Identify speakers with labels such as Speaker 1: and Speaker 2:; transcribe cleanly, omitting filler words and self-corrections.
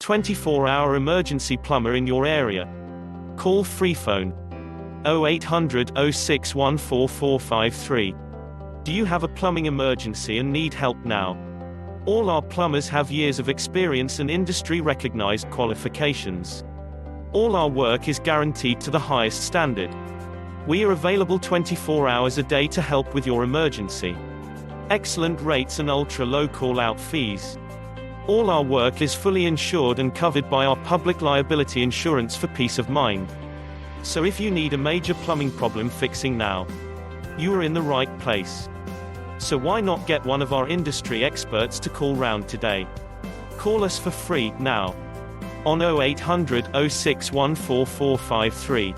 Speaker 1: 24-hour emergency plumber in your area. Call free phone 0800 06 Do you have a plumbing emergency and need help now? All our plumbers have years of experience and industry-recognized qualifications. All our work is guaranteed to the highest standard. We are available 24 hours a day to help with your emergency. Excellent rates and ultra-low call-out fees. All our work is fully insured and covered by our public liability insurance for peace of mind. So if you need a major plumbing problem fixing now, you are in the right place. So why not get one of our industry experts to call round today? Call us for free, now, on 0800 06 14453.